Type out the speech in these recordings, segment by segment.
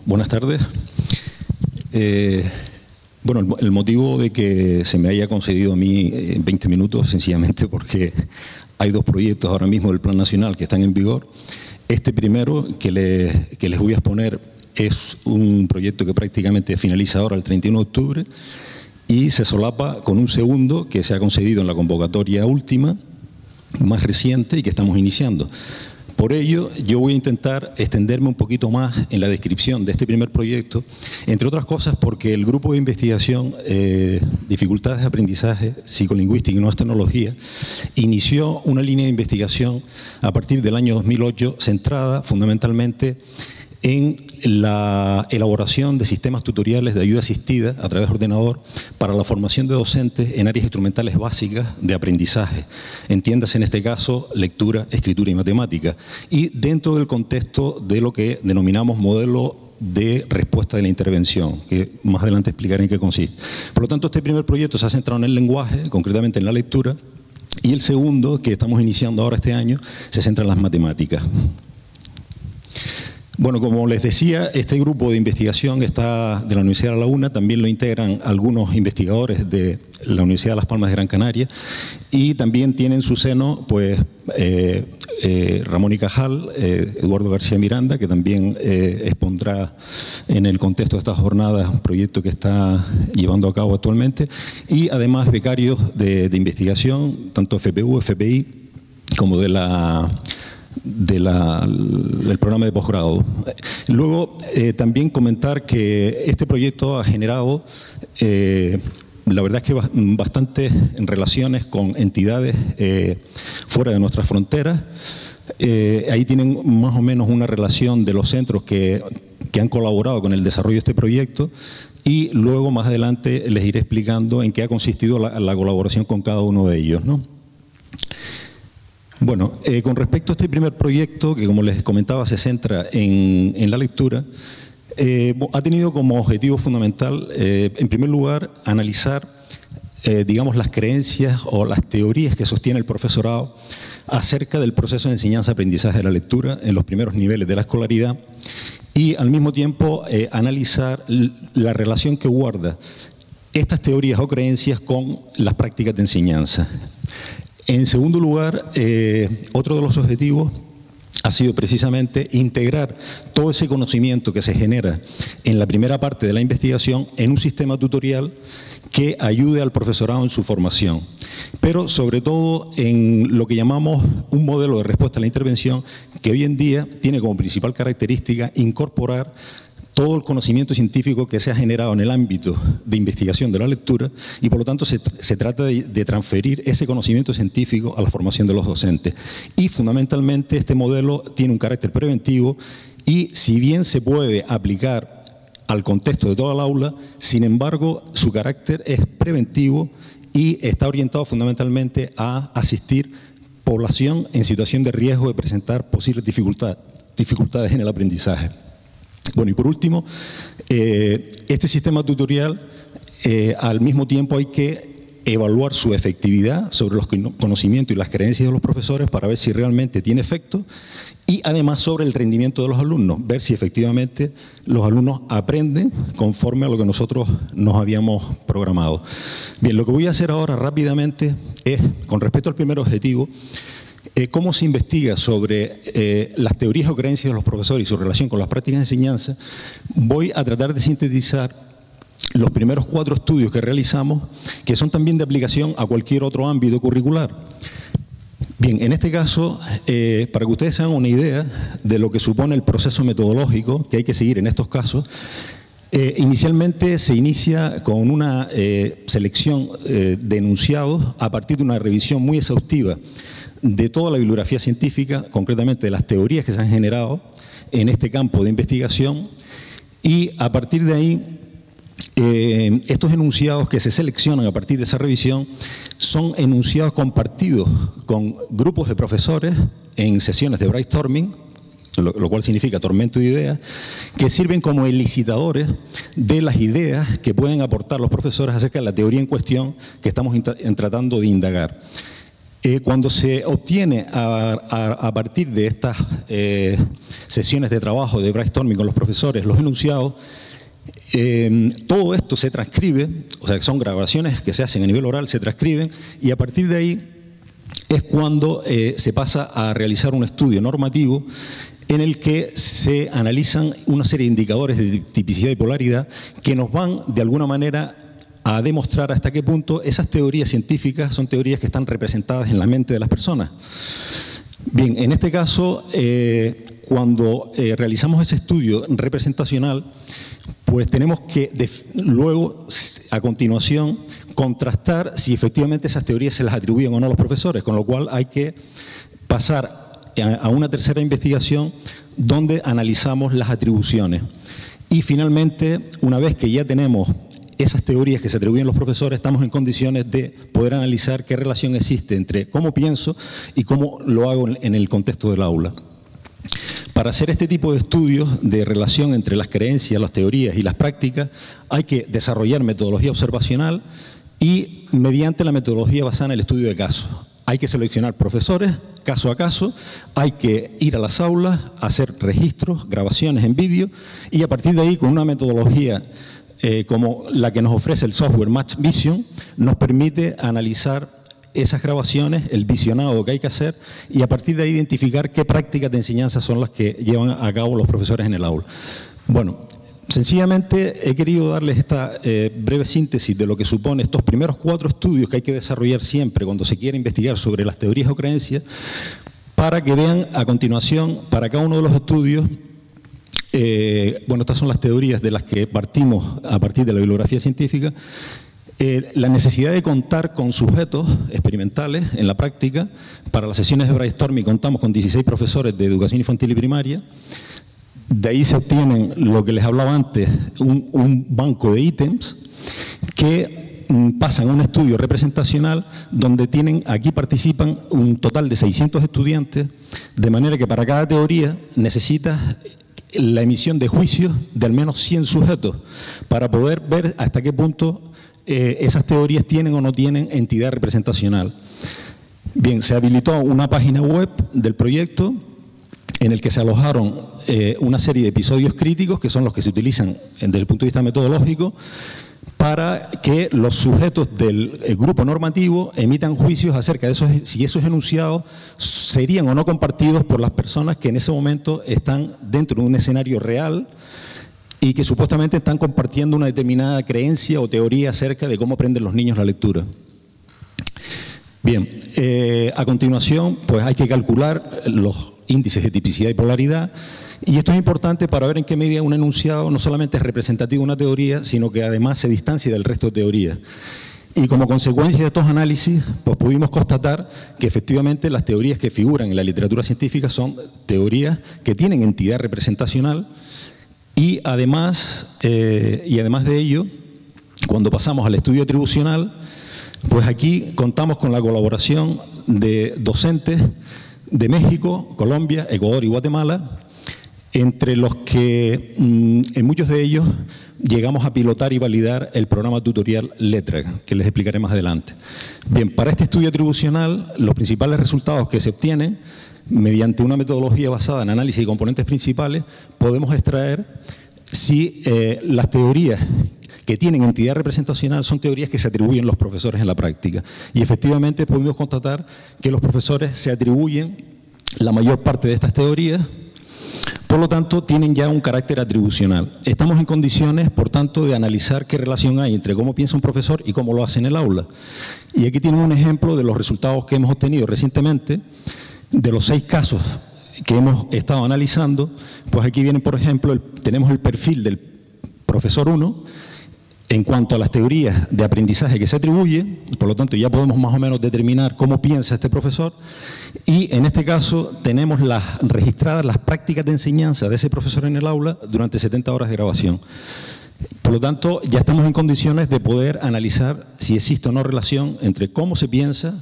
buenas tardes. Bueno, el motivo de que se me haya concedido a mí 20 minutos, sencillamente porque hay dos proyectos ahora mismo del Plan Nacional que están en vigor. Este primero que les voy a exponer es un proyecto que prácticamente finaliza ahora el 31 de octubre y se solapa con un segundo que se ha concedido en la convocatoria última, más reciente y que estamos iniciando. Por ello, yo voy a intentar extenderme un poquito más en la descripción de este primer proyecto, entre otras cosas porque el grupo de investigación Dificultades de Aprendizaje, Psicolingüística y Nuevas Tecnologías inició una línea de investigación a partir del año 2008 centrada fundamentalmente en la elaboración de sistemas tutoriales de ayuda asistida a través de ordenador para la formación de docentes en áreas instrumentales básicas de aprendizaje. Entiéndase en este caso lectura, escritura y matemática. Y dentro del contexto de lo que denominamos modelo de respuesta de la intervención, que más adelante explicaré en qué consiste. Por lo tanto, este primer proyecto se ha centrado en el lenguaje, concretamente en la lectura, y el segundo, que estamos iniciando ahora este año, se centra en las matemáticas. Bueno, como les decía, este grupo de investigación está de la Universidad de La Laguna, también lo integran algunos investigadores de la Universidad de Las Palmas de Gran Canaria y también tiene en su seno pues, Ramón y Cajal, Eduardo García Miranda, que también expondrá en el contexto de estas jornadas un proyecto que está llevando a cabo actualmente, y además becarios de investigación, tanto FPU, FPI, como del programa de posgrado. Luego, también comentar que este proyecto ha generado, la verdad es que bastantes relaciones con entidades fuera de nuestras fronteras. Ahí tienen más o menos una relación de los centros que han colaborado con el desarrollo de este proyecto, y luego más adelante les iré explicando en qué ha consistido la colaboración con cada uno de ellos, ¿no? Bueno, con respecto a este primer proyecto, que como les comentaba se centra en la lectura, ha tenido como objetivo fundamental, en primer lugar, analizar, digamos, las creencias o las teorías que sostiene el profesorado acerca del proceso de enseñanza-aprendizaje de la lectura en los primeros niveles de la escolaridad y, al mismo tiempo, analizar la relación que guarda estas teorías o creencias con las prácticas de enseñanza. En segundo lugar, otro de los objetivos ha sido precisamente integrar todo ese conocimiento que se genera en la primera parte de la investigación en un sistema tutorial que ayude al profesorado en su formación, pero sobre todo en lo que llamamos un modelo de respuesta a la intervención que hoy en día tiene como principal característica incorporar todo el conocimiento científico que se ha generado en el ámbito de investigación de la lectura y por lo tanto se trata de transferir ese conocimiento científico a la formación de los docentes. Y fundamentalmente este modelo tiene un carácter preventivo y si bien se puede aplicar al contexto de toda el aula, sin embargo su carácter es preventivo y está orientado fundamentalmente a asistir población en situación de riesgo de presentar posibles dificultades en el aprendizaje. Bueno, y por último, este sistema tutorial, al mismo tiempo hay que evaluar su efectividad sobre los conocimientos y las creencias de los profesores para ver si realmente tiene efecto y además sobre el rendimiento de los alumnos, ver si efectivamente los alumnos aprenden conforme a lo que nosotros nos habíamos programado. Bien, lo que voy a hacer ahora rápidamente es, con respecto al primer objetivo, cómo se investiga sobre las teorías o creencias de los profesores y su relación con las prácticas de enseñanza. Voy a tratar de sintetizar los primeros 4 estudios que realizamos, que son también de aplicación a cualquier otro ámbito curricular. Bien, en este caso, para que ustedes se hagan una idea de lo que supone el proceso metodológico que hay que seguir en estos casos, inicialmente se inicia con una selección de enunciados a partir de una revisión muy exhaustiva de toda la bibliografía científica, concretamente de las teorías que se han generado en este campo de investigación, y a partir de ahí, estos enunciados que se seleccionan a partir de esa revisión son enunciados compartidos con grupos de profesores en sesiones de brainstorming, lo cual significa tormento de ideas, que sirven como elicitadores de las ideas que pueden aportar los profesores acerca de la teoría en cuestión que estamos tratando de indagar. Cuando se obtiene a partir de estas sesiones de trabajo de brainstorming con los profesores, los enunciados, todo esto se transcribe, o sea que son grabaciones que se hacen a nivel oral, se transcriben, y a partir de ahí es cuando se pasa a realizar un estudio normativo en el que se analizan una serie de indicadores de tipicidad y polaridad que nos van de alguna manera a demostrar hasta qué punto esas teorías científicas son teorías que están representadas en la mente de las personas. Bien, en este caso, cuando realizamos ese estudio representacional, pues tenemos que luego, a continuación, contrastar si efectivamente esas teorías se las atribuyen o no a los profesores, con lo cual hay que pasar a una tercera investigación donde analizamos las atribuciones. Y finalmente, una vez que ya tenemos esas teorías que se atribuyen a los profesores, estamos en condiciones de poder analizar qué relación existe entre cómo pienso y cómo lo hago en el contexto del aula. Para hacer este tipo de estudios de relación entre las creencias, las teorías y las prácticas, hay que desarrollar metodología observacional y mediante la metodología basada en el estudio de casos. Hay que seleccionar profesores caso a caso, hay que ir a las aulas, hacer registros, grabaciones en vídeo y a partir de ahí con una metodología como la que nos ofrece el software Match Vision, nos permite analizar esas grabaciones, el visionado que hay que hacer y a partir de ahí identificar qué prácticas de enseñanza son las que llevan a cabo los profesores en el aula. Bueno, sencillamente he querido darles esta breve síntesis de lo que supone estos primeros 4 estudios que hay que desarrollar siempre cuando se quiere investigar sobre las teorías o creencias, para que vean a continuación, para cada uno de los estudios, bueno, estas son las teorías de las que partimos a partir de la bibliografía científica, la necesidad de contar con sujetos experimentales en la práctica. Para las sesiones de brainstorming contamos con 16 profesores de educación infantil y primaria. De ahí se obtienen, lo que les hablaba antes, un banco de ítems que pasan a un estudio representacional donde aquí participan un total de 600 estudiantes, de manera que para cada teoría necesitas la emisión de juicios de al menos 100 sujetos para poder ver hasta qué punto esas teorías tienen o no tienen entidad representacional. Bien, se habilitó una página web del proyecto en el que se alojaron una serie de episodios críticos que son los que se utilizan desde el punto de vista metodológico para que los sujetos del grupo normativo emitan juicios acerca de si esos enunciados serían o no compartidos por las personas que en ese momento están dentro de un escenario real y que supuestamente están compartiendo una determinada creencia o teoría acerca de cómo aprenden los niños la lectura. Bien, a continuación pues hay que calcular los índices de tipicidad y polaridad. Y esto es importante para ver en qué medida un enunciado no solamente es representativo de una teoría, sino que además se distancia del resto de teorías. Y como consecuencia de estos análisis, pues pudimos constatar que efectivamente las teorías que figuran en la literatura científica son teorías que tienen entidad representacional y además de ello, cuando pasamos al estudio atribucional, pues aquí contamos con la colaboración de docentes de México, Colombia, Ecuador y Guatemala, entre los que en muchos de ellos llegamos a pilotar y validar el programa tutorial Letra, que les explicaré más adelante. Bien, para este estudio atribucional, los principales resultados que se obtienen, mediante una metodología basada en análisis de componentes principales, podemos extraer si las teorías que tienen entidad representacional son teorías que se atribuyen los profesores en la práctica. Y efectivamente pudimos constatar que los profesores se atribuyen la mayor parte de estas teorías. Por lo tanto, tienen ya un carácter atribucional. Estamos en condiciones, por tanto, de analizar qué relación hay entre cómo piensa un profesor y cómo lo hace en el aula. Y aquí tienen un ejemplo de los resultados que hemos obtenido recientemente, de los 6 casos que hemos estado analizando. Pues aquí vienen, por ejemplo, tenemos el perfil del profesor 1 en cuanto a las teorías de aprendizaje que se atribuye, por lo tanto ya podemos más o menos determinar cómo piensa este profesor, y en este caso tenemos registradas las prácticas de enseñanza de ese profesor en el aula durante 70 horas de grabación. Por lo tanto, ya estamos en condiciones de poder analizar si existe o no relación entre cómo se piensa,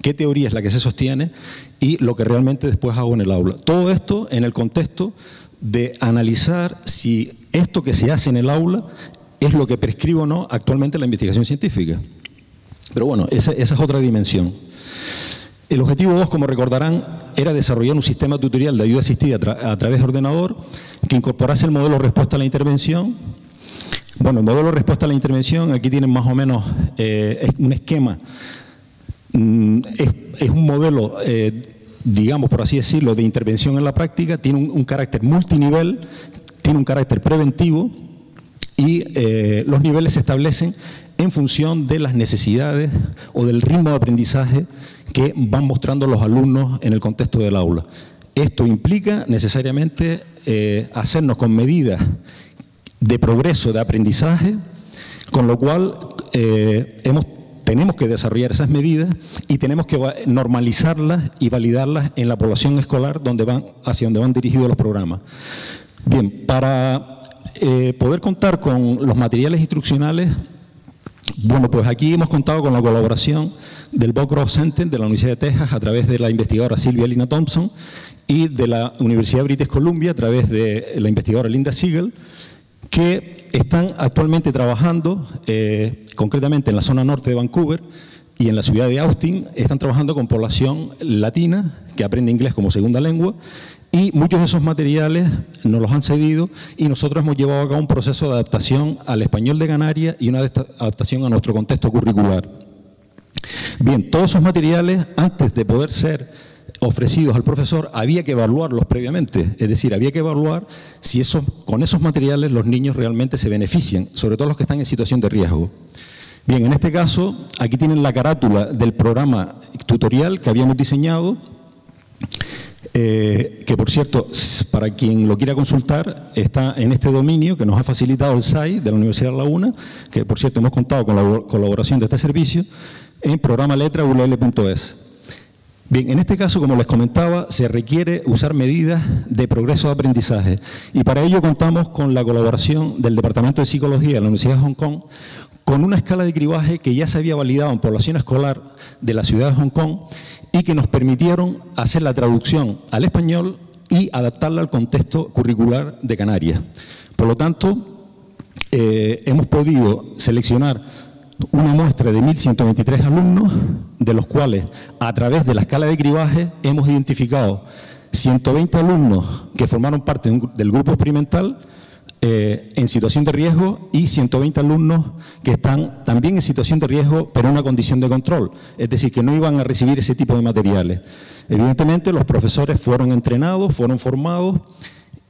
qué teoría es la que se sostiene y lo que realmente después hago en el aula. Todo esto en el contexto de analizar si esto que se hace en el aula es lo que prescribe o no actualmente la investigación científica. Pero bueno, esa es otra dimensión. El objetivo 2, como recordarán, era desarrollar un sistema tutorial de ayuda asistida a través de ordenador que incorporase el modelo respuesta a la intervención. Bueno, el modelo de respuesta a la intervención, aquí tienen más o menos un esquema. Es un modelo, digamos, por así decirlo, de intervención en la práctica. Tiene un carácter multinivel, tiene un carácter preventivo y los niveles se establecen en función de las necesidades o del ritmo de aprendizaje que van mostrando los alumnos en el contexto del aula. Esto implica necesariamente hacernos con medidas de progreso de aprendizaje, con lo cual tenemos que desarrollar esas medidas y tenemos que normalizarlas y validarlas en la población escolar hacia donde van dirigidos los programas. Bien, para poder contar con los materiales instruccionales, bueno, pues aquí hemos contado con la colaboración del Bob Cross Center de la Universidad de Texas a través de la investigadora Sylvia Lina Thompson y de la Universidad de British Columbia a través de la investigadora Linda Siegel, que están actualmente trabajando, concretamente en la zona norte de Vancouver y en la ciudad de Austin, están trabajando con población latina que aprende inglés como segunda lengua, y muchos de esos materiales nos los han cedido y nosotros hemos llevado a cabo un proceso de adaptación al español de Canarias y una adaptación a nuestro contexto curricular. Bien, todos esos materiales, antes de poder ser ofrecidos al profesor, había que evaluarlos previamente, es decir, había que evaluar si con esos materiales los niños realmente se benefician, sobre todo los que están en situación de riesgo. Bien, en este caso, aquí tienen la carátula del programa tutorial que habíamos diseñado, que por cierto, para quien lo quiera consultar, está en este dominio que nos ha facilitado el SAI de la Universidad de La Laguna, que por cierto hemos contado con la colaboración de este servicio, en programaletra.ul.es. Bien, en este caso, como les comentaba, se requiere usar medidas de progreso de aprendizaje y para ello contamos con la colaboración del Departamento de Psicología de la Universidad de Hong Kong con una escala de cribaje que ya se había validado en población escolar de la ciudad de Hong Kong y que nos permitieron hacer la traducción al español y adaptarla al contexto curricular de Canarias. Por lo tanto, hemos podido seleccionar una muestra de 1.123 alumnos, de los cuales, a través de la escala de cribaje, hemos identificado 120 alumnos que formaron parte del grupo experimental en situación de riesgo y 120 alumnos que están también en situación de riesgo, pero en una condición de control, es decir, que no iban a recibir ese tipo de materiales. Evidentemente, los profesores fueron entrenados, fueron formados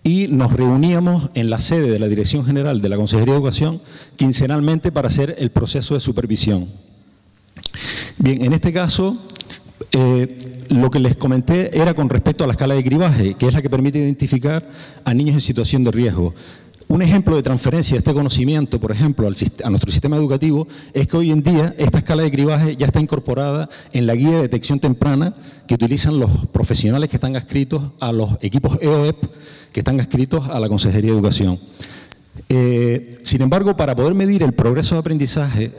y nos reuníamos en la sede de la Dirección General de la Consejería de Educación quincenalmente para hacer el proceso de supervisión. Bien, en este caso, lo que les comenté era con respecto a la escala de cribaje, que es la que permite identificar a niños en situación de riesgo. Un ejemplo de transferencia de este conocimiento, por ejemplo, a nuestro sistema educativo, es que hoy en día esta escala de cribaje ya está incorporada en la guía de detección temprana que utilizan los profesionales que están adscritos a los equipos EOEP, que están adscritos a la Consejería de Educación. Sin embargo, para poder medir el progreso de aprendizaje,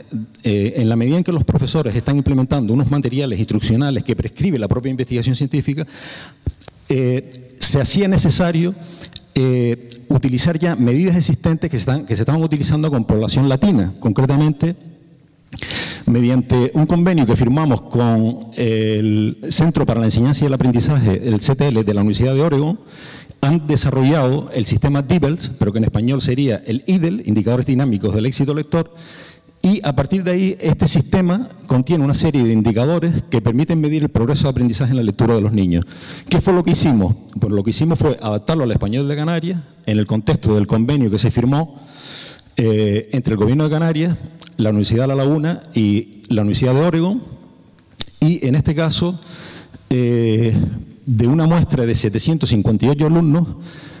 en la medida en que los profesores están implementando unos materiales instruccionales que prescribe la propia investigación científica, se hacía necesario utilizar ya medidas existentes que se estaban utilizando con población latina, concretamente mediante un convenio que firmamos con el Centro para la Enseñanza y el Aprendizaje, el CTL de la Universidad de Oregon. Han desarrollado el sistema DIBELS, pero que en español sería el IDEL, Indicadores Dinámicos del Éxito Lector, y a partir de ahí este sistema contiene una serie de indicadores que permiten medir el progreso de aprendizaje en la lectura de los niños. ¿Qué fue lo que hicimos? Pues lo que hicimos fue adaptarlo al español de Canarias en el contexto del convenio que se firmó entre el Gobierno de Canarias, la Universidad de La Laguna y la Universidad de Oregon, y en este caso de una muestra de 758 alumnos,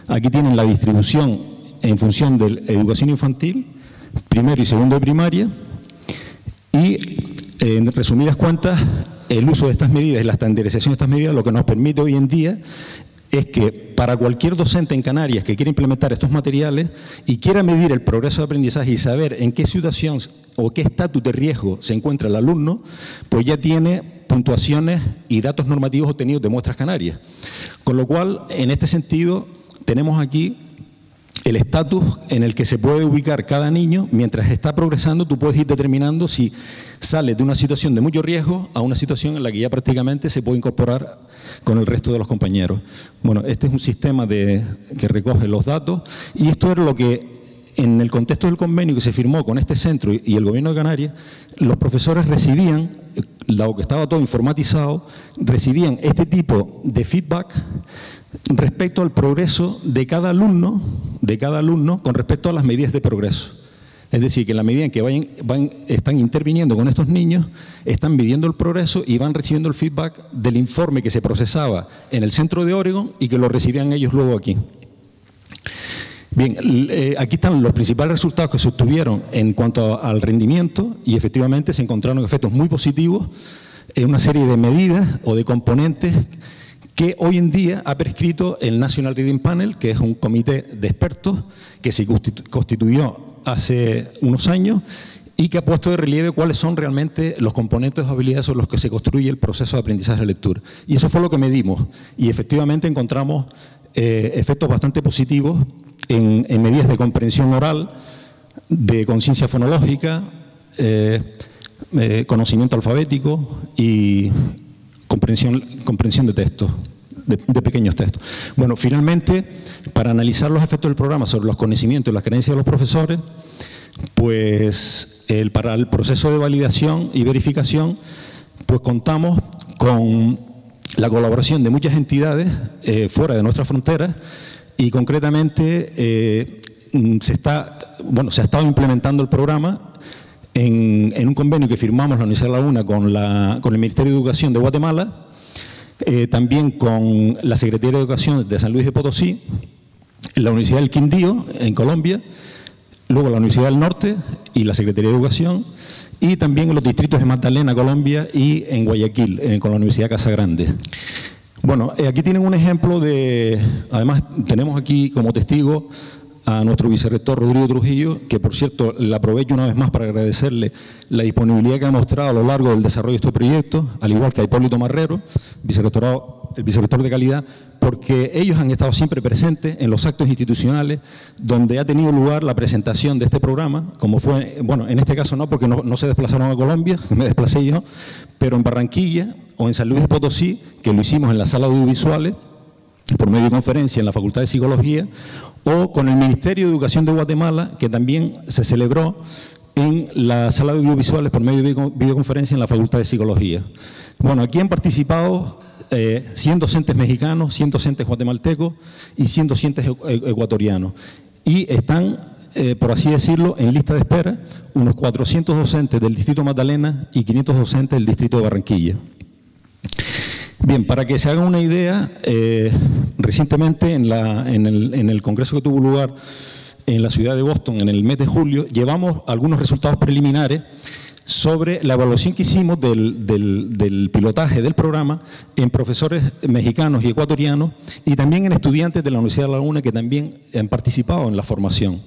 aquí tienen la distribución en función de la educación infantil, primero y segundo de primaria, y en resumidas cuentas, el uso de estas medidas y la estandarización de estas medidas lo que nos permite hoy en día es que para cualquier docente en Canarias que quiera implementar estos materiales y quiera medir el progreso de aprendizaje y saber en qué situación o qué estatus de riesgo se encuentra el alumno, pues ya tiene puntuaciones y datos normativos obtenidos de muestras canarias. Con lo cual, en este sentido, tenemos aquí el estatus en el que se puede ubicar cada niño. Mientras está progresando, tú puedes ir determinando si sale de una situación de mucho riesgo a una situación en la que ya prácticamente se puede incorporar con el resto de los compañeros. Bueno, este es un sistema que recoge los datos, y esto era lo que, en el contexto del convenio que se firmó con este centro y el Gobierno de Canarias, los profesores recibían, dado que estaba todo informatizado, recibían este tipo de feedback respecto al progreso de cada alumno con respecto a las medidas de progreso. Es decir, que en la medida en que están interviniendo con estos niños, están midiendo el progreso y van recibiendo el feedback del informe que se procesaba en el centro de Oregon y que lo recibían ellos luego aquí. Bien, aquí están los principales resultados que se obtuvieron en cuanto al rendimiento, y efectivamente se encontraron efectos muy positivos en una serie de medidas o de componentes que hoy en día ha prescrito el National Reading Panel, que es un comité de expertos que se constituyó hace unos años y que ha puesto de relieve cuáles son realmente los componentes o habilidades sobre los que se construye el proceso de aprendizaje de lectura. Y eso fue lo que medimos, y efectivamente encontramos efectos bastante positivos en medidas de comprensión oral, de conciencia fonológica, conocimiento alfabético y comprensión de textos, de pequeños textos. Bueno, finalmente, para analizar los efectos del programa sobre los conocimientos y las creencias de los profesores, pues para el proceso de validación y verificación, pues contamos con la colaboración de muchas entidades fuera de nuestras fronteras, y concretamente se ha estado implementando el programa en un convenio que firmamos la Universidad de La Laguna con el Ministerio de Educación de Guatemala, también con la Secretaría de Educación de San Luis de Potosí, la Universidad del Quindío en Colombia, luego la Universidad del Norte y la Secretaría de Educación, y también en los distritos de Magdalena, Colombia, y en Guayaquil, con la Universidad Casa Grande. Bueno, aquí tienen un ejemplo además tenemos aquí como testigo a nuestro vicerrector Rodrigo Trujillo, que por cierto le aprovecho una vez más para agradecerle la disponibilidad que ha mostrado a lo largo del desarrollo de estos proyectos, al igual que a Hipólito Marrero, el vicerrector de calidad, porque ellos han estado siempre presentes en los actos institucionales donde ha tenido lugar la presentación de este programa, como fue, bueno, en este caso no, porque no se desplazaron a Colombia, me desplacé yo, pero en Barranquilla o en San Luis de Potosí, que lo hicimos en la sala de audiovisuales, por medio de conferencia en la Facultad de Psicología, o con el Ministerio de Educación de Guatemala, que también se celebró en la sala de audiovisuales por medio de videoconferencia en la Facultad de Psicología. Bueno, aquí han participado 100 docentes mexicanos, 100 docentes guatemaltecos y 100 docentes ecuatorianos. Y están, por así decirlo, en lista de espera unos 400 docentes del Distrito Magdalena y 500 docentes del Distrito de Barranquilla. Bien, para que se hagan una idea, recientemente en el congreso que tuvo lugar en la ciudad de Boston en el mes de julio, llevamos algunos resultados preliminares sobre la evaluación que hicimos del pilotaje del programa en profesores mexicanos y ecuatorianos, y también en estudiantes de la Universidad de La Laguna que también han participado en la formación.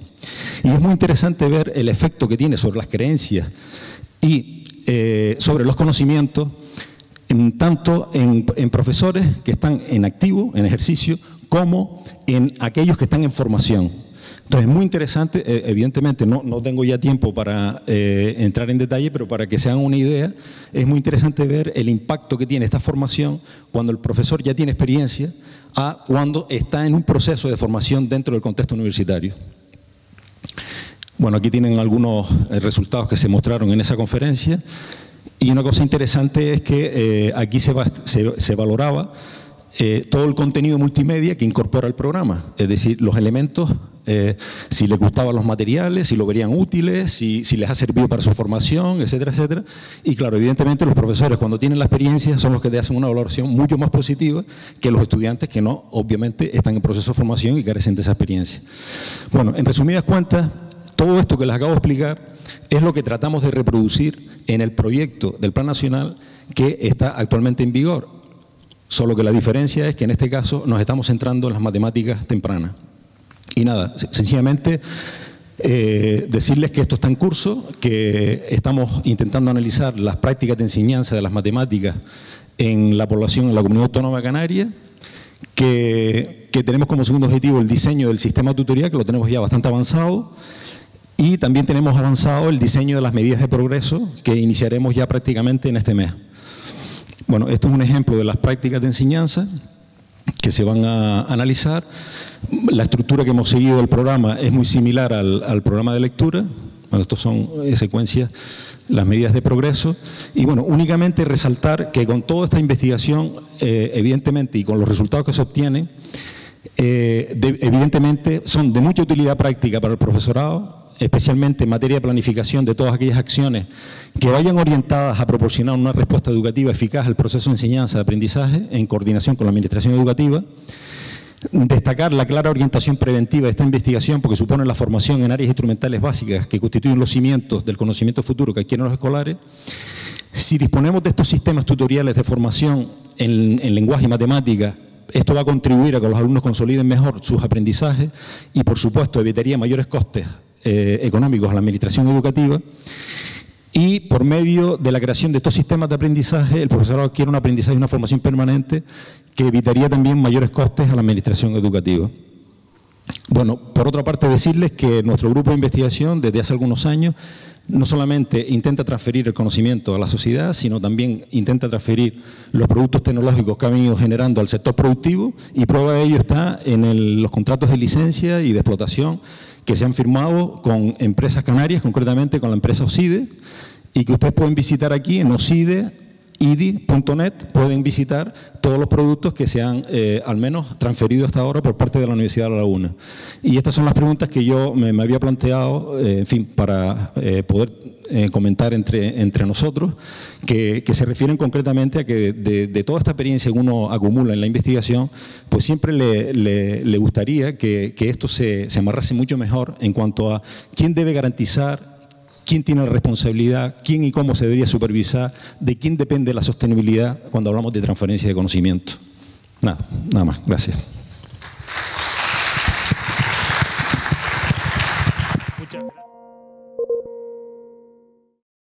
Y es muy interesante ver el efecto que tiene sobre las creencias y sobre los conocimientos, tanto en profesores que están en activo, en ejercicio, como en aquellos que están en formación. Entonces, es muy interesante, evidentemente no tengo ya tiempo para entrar en detalle, pero para que se hagan una idea, es muy interesante ver el impacto que tiene esta formación cuando el profesor ya tiene experiencia a cuando está en un proceso de formación dentro del contexto universitario. Bueno, aquí tienen algunos resultados que se mostraron en esa conferencia. Y una cosa interesante es que aquí se valoraba todo el contenido multimedia que incorpora el programa, es decir, los elementos, si les gustaban los materiales, si lo verían útiles, si les ha servido para su formación, etcétera, etcétera. Y claro, evidentemente los profesores cuando tienen la experiencia son los que te hacen una valoración mucho más positiva que los estudiantes que no, obviamente, están en proceso de formación y carecen de esa experiencia. Bueno, en resumidas cuentas, todo esto que les acabo de explicar es lo que tratamos de reproducir en el proyecto del Plan Nacional que está actualmente en vigor, solo que la diferencia es que en este caso nos estamos centrando en las matemáticas tempranas. Y nada, sencillamente decirles que esto está en curso, que estamos intentando analizar las prácticas de enseñanza de las matemáticas en la población, en la Comunidad Autónoma Canaria, que que tenemos como segundo objetivo el diseño del sistema tutorial, que lo tenemos ya bastante avanzado, y también tenemos avanzado el diseño de las medidas de progreso, que iniciaremos ya prácticamente en este mes. Bueno, esto es un ejemplo de las prácticas de enseñanza que se van a analizar. La estructura que hemos seguido del programa es muy similar al programa de lectura. Bueno, estos son secuencias, las medidas de progreso. Y bueno, únicamente resaltar que con toda esta investigación, evidentemente, y con los resultados que se obtienen, evidentemente son de mucha utilidad práctica para el profesorado, especialmente en materia de planificación de todas aquellas acciones que vayan orientadas a proporcionar una respuesta educativa eficaz al proceso de enseñanza y aprendizaje en coordinación con la administración educativa. Destacar la clara orientación preventiva de esta investigación, porque supone la formación en áreas instrumentales básicas que constituyen los cimientos del conocimiento futuro que adquieren los escolares. Si disponemos de estos sistemas tutoriales de formación en lenguaje y matemáticas, esto va a contribuir a que los alumnos consoliden mejor sus aprendizajes y, por supuesto, evitaría mayores costes económicos a la administración educativa. Y por medio de la creación de estos sistemas de aprendizaje, el profesorado adquiere un aprendizaje y una formación permanente que evitaría también mayores costes a la administración educativa. Bueno, por otra parte, decirles que nuestro grupo de investigación, desde hace algunos años, no solamente intenta transferir el conocimiento a la sociedad, sino también intenta transferir los productos tecnológicos que han venido generando al sector productivo, y prueba de ello está en los contratos de licencia y de explotación que se han firmado con empresas canarias, concretamente con la empresa OSIDE, y que ustedes pueden visitar aquí en osideidi.net, pueden visitar todos los productos que se han al menos transferido hasta ahora por parte de la Universidad de La Laguna. Y estas son las preguntas que yo me había planteado, en fin, para poder comentar entre nosotros, que se refieren concretamente a que de toda esta experiencia que uno acumula en la investigación, pues siempre le gustaría que esto se amarrase mucho mejor en cuanto a quién debe garantizar, quién tiene la responsabilidad, quién y cómo se debería supervisar, de quién depende la sostenibilidad cuando hablamos de transferencia de conocimiento. Nada más. Gracias. Muchas gracias.